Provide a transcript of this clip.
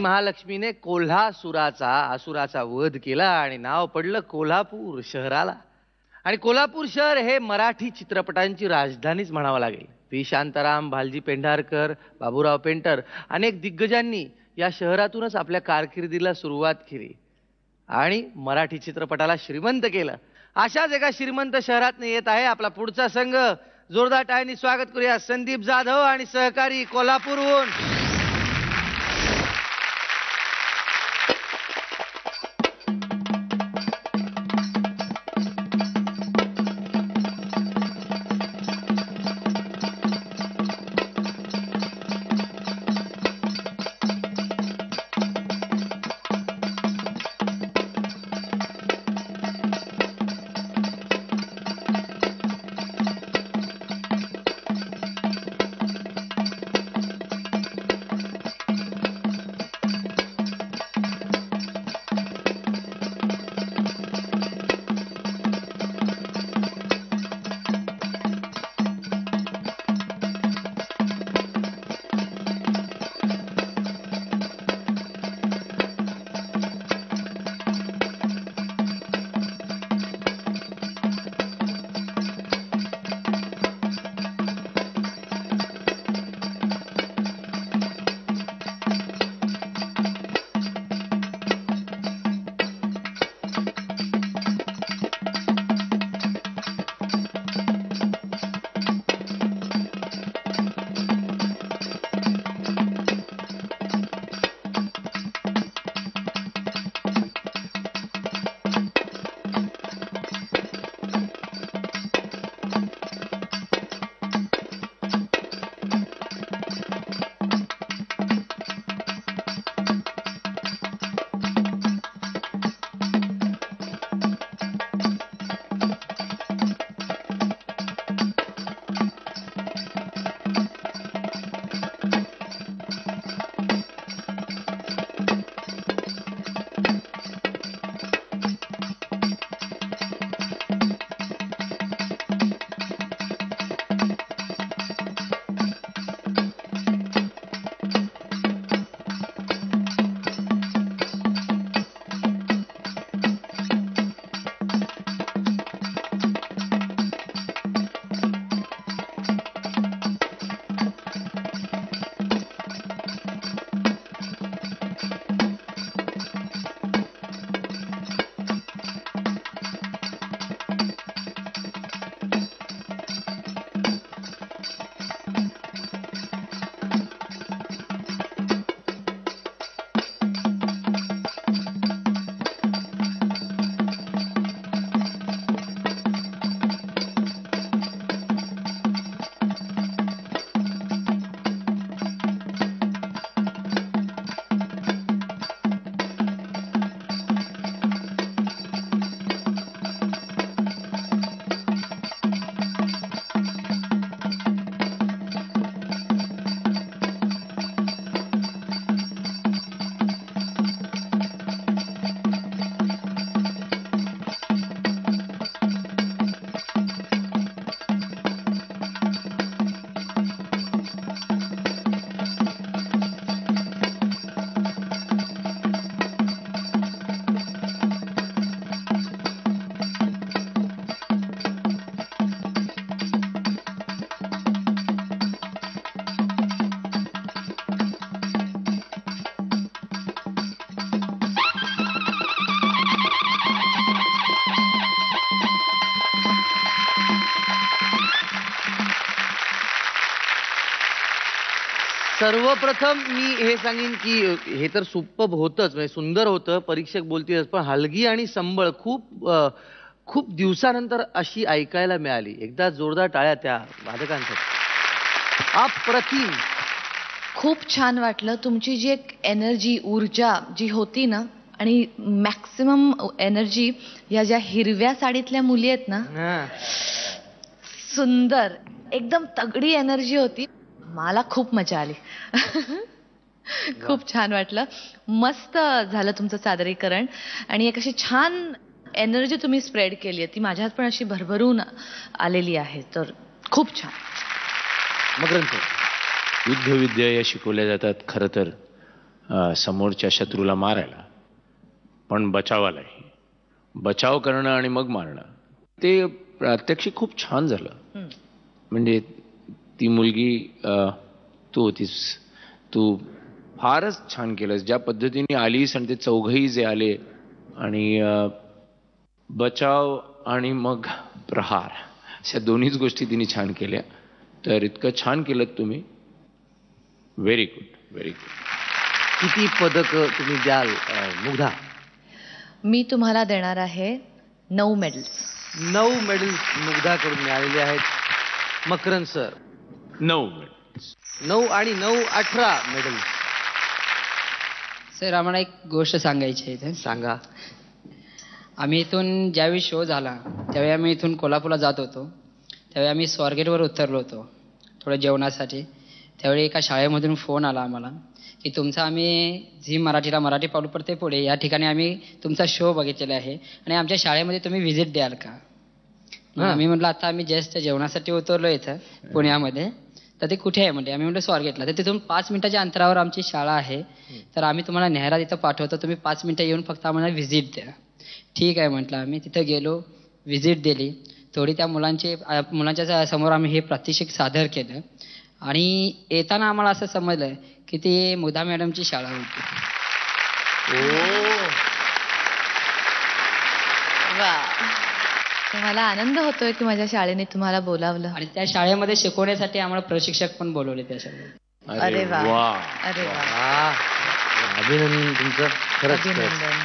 महालक्ष्मीने कोल्हासुराचा असुराचा वध केला आणि नाव पडलं कोल्हापूर शहराला. आणि कोल्हापूर शहर हे मराठी चित्रपटांची राजधानीच म्हणावं लागेल. पी शांताराम, भालजी पेंढारकर, बाबूराव पेंटर अनेक दिग्गजांनी या शहरातूनच आपल्या कारकिर्दीला सुरुवात केली आणि मराठी चित्रपटाला श्रीमंत केलं. अशाच एका श्रीमंत शहरात येत आहे आपला पुढचा संघ. जोरदार टाळ्यांनी स्वागत करूया संदीप जाधव आणि सहकारी कोल्हापूरहून. सर्वप्रथम मी हे सांगेन की हे तर सुपर्ब होतच, म्हणजे सुंदर होतं, परीक्षक बोलतील, पण हलगी आणि संबळ खूप दिवसानंतर अशी ऐकायला मिळाली. एकदा जोरदार टाळ्या त्या वादकांसाठी. अप्रतिम. खूप छान वाटलं. तुमची जी एक एनर्जी, ऊर्जा जी होती ना, आणि मॅक्सिमम एनर्जी या ज्या हिरव्या साडीतल्या मुली आहेत ना, सुंदर एकदम तगडी एनर्जी होती. मला खूप मजा आली. खूप छान वाटलं. मस्त झालं तुमचं सादरीकरण आणि एक अशी छान एनर्जी तुम्ही स्प्रेड केली आहे, ती माझ्यात पण अशी भरभरून आलेली आहे. तर खूप छान. मकरंद युद्धविद्या या शिकवल्या जातात खरं तर समोरच्या शत्रूला मारायला, पण बचावालाही. बचाव करणं आणि मग मारणं, ते प्रात्यक्षिक खूप छान झालं. म्हणजे ती मुलगी, तू होतीस, तू फारच छान केलंस ज्या पद्धतीने आलीस. आणि ते चौघही जे आले आणि बचाव आणि मग प्रहार, अशा दोन्हीच गोष्टी तिने छान केल्या. तर इतकं छान केलं तुम्ही. Very good, very good. किती पदक तुम्ही द्याल मुग्धा? मी तुम्हाला देणार आहे 9 मेडल्स. 9 मेडल्स मुग्धाकडून मिळालेले आहेत. मकरंद सर? 9 मेडल्स. 9 आणि 9 18 मेडल्स. सर, आम्हाला एक गोष्ट सांगायची आहे इथे. सांगा. आम्ही इथून ज्यावेळी शो झाला त्यावेळी आम्ही इथून कोल्हापूरला जात होतो. त्यावेळी आम्ही स्वारगेटवर उतरलो होतो थोडं जेवणासाठी. त्यावेळी एका शाळेमधून फोन आला आम्हाला की तुमचा आम्ही झी मराठीला मराठी पाऊल पडते पुढे या ठिकाणी आम्ही तुमचा शो बघितलेला आहे आणि आमच्या शाळेमध्ये तुम्ही व्हिजिट द्याल का? आम्ही म्हटलं आता आम्ही जस्ट जेवणासाठी उतरलो इथं पुण्यामध्ये, तर ते कुठे आहे म्हणजे. आम्ही म्हटलं स्वारगेटला. तर तिथून 5 मिनिटाच्या अंतरावर आमची शाळा आहे, तर आम्ही तुम्हाला न्यायला तिथं पाठवतो, तुम्ही 5 मिनिटं येऊन फक्त आम्हाला व्हिजिट द्या. ठीक आहे म्हटलं. आम्ही तिथं गेलो, व्हिजिट दिली. थोडी त्या मुलांच्या समोर आम्ही हे प्रात्यक्षिक सादर केलं आणि येताना आम्हाला असं समजलं की ती मुग्धा मॅडमची शाळा होती. मला आनंद होतोय की माझ्या शाळेने तुम्हाला बोलावलं. आणि त्या शाळेमध्ये शिकवण्यासाठी आम्हाला प्रशिक्षक पण बोलवले त्या शाळेत. अरे वा, अरे वा, अभिनंदन तुमचं. खरंच अभिनंदन.